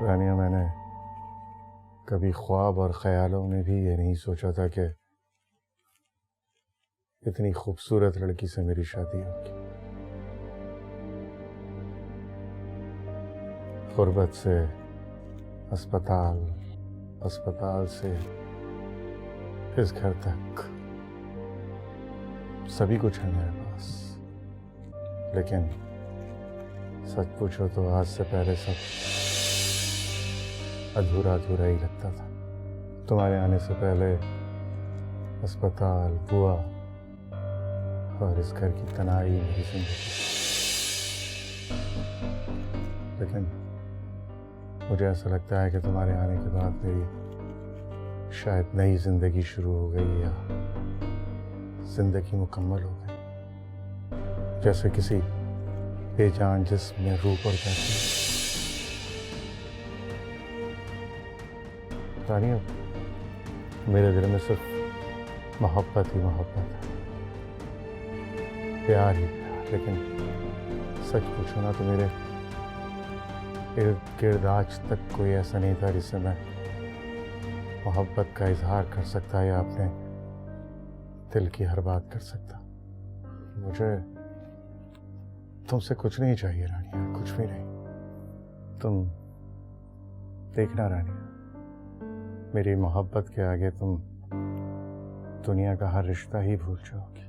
रानिया, मैंने कभी ख्वाब और ख्यालों में भी ये नहीं सोचा था कि इतनी खूबसूरत लड़की से मेरी शादी होगी। गुर्बत से अस्पताल, अस्पताल से इस घर तक सभी कुछ है मेरे पास, लेकिन सच पूछो तो आज से पहले सब अधूरा अधूरा ही लगता था। तुम्हारे आने से पहले अस्पताल, बुआ और इस घर की तनाई मेरी जिंदगी। लेकिन मुझे ऐसा लगता है कि तुम्हारे आने के बाद मेरी शायद नई जिंदगी शुरू हो गई या जिंदगी मुकम्मल हो गई। जैसे किसी बेजान जिस्म में रूह पड़ जाती है। रानिया, मेरे दिल में सिर्फ मोहब्बत ही मोहब्बत है, प्यार ही प्यार। लेकिन सच पूछो ना तो मेरे इर्द गिर्द आज तक कोई ऐसा नहीं था जिससे मैं मोहब्बत का इजहार कर सकता या अपने दिल की हर बात कर सकता। मुझे तुमसे कुछ नहीं चाहिए रानिया, कुछ भी नहीं। तुम देखना रानिया, मेरी मोहब्बत के आगे तुम दुनिया का हर रिश्ता ही भूल जाओगी।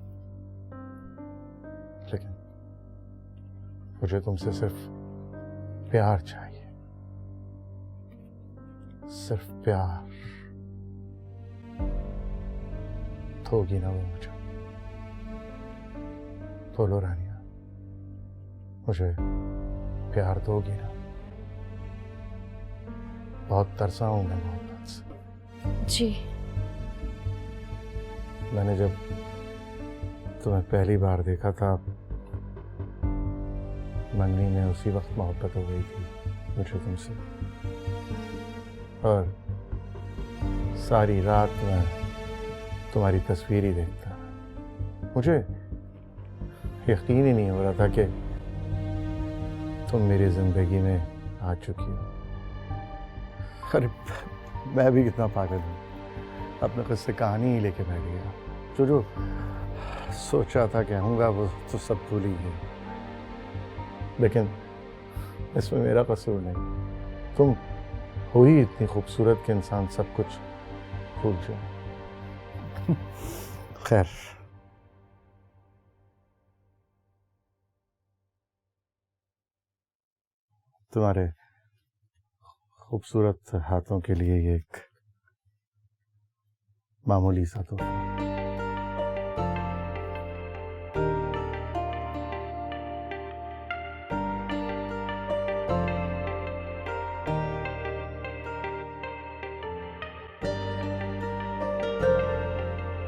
लेकिन मुझे तुमसे सिर्फ प्यार चाहिए, सिर्फ प्यार। दोगी ना वो मुझे? बोलो रानिया, मुझे प्यार दोगी ना? बहुत तरसा हूं मैं मोहब्बत से। जी। मैंने जब तुम्हें पहली बार देखा था, मंगनी में उसी वक्त मोहब्बत हो गई थी मुझे तुमसे, और सारी रात मैं तुम्हारी तस्वीर ही देखता। मुझे यकीन ही नहीं हो रहा था कि तुम मेरी जिंदगी में आ चुकी हो। अरे मैं भी कितना पागल हूँ, अपने किस्से कहानी ही लेके बैठ गया। जो जो सोचा था कहूँगा वो तो सब भूल ही गया। लेकिन इसमें मेरा कसूर नहीं। तुम हो ही इतनी खूबसूरत कि इंसान सब कुछ भूल जाए। खैर, तुम्हारे खूबसूरत हाथों के लिए ये एक मामूली सा तो